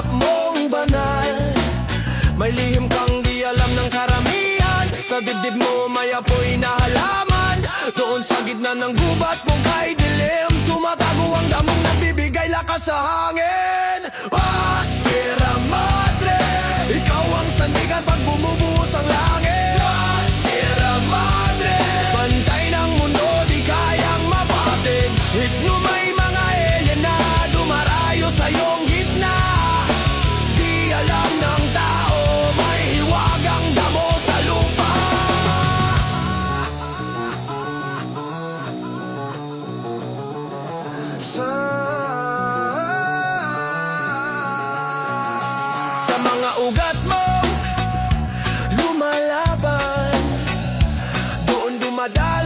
yakap mong banal. May lihim kang di alam ng karamihan. Sa dibdib mo may apoy na halaman. Doon sa gitna ng gubat mong kay dilim, tumatago ang damong nagbibigay lakas sa hangin. At Sierra Madre, ikaw ang sandigan pag bumubuhos ang langit. At Sierra Madre, bantay ng mundo di kayang mapatig. Hipno may mga alien na dumarayo sa iyong gitna. Di alam ng tao, may hiwagang damo sa lupa. Sa mga ugat mo lumalaban, doon dumadaan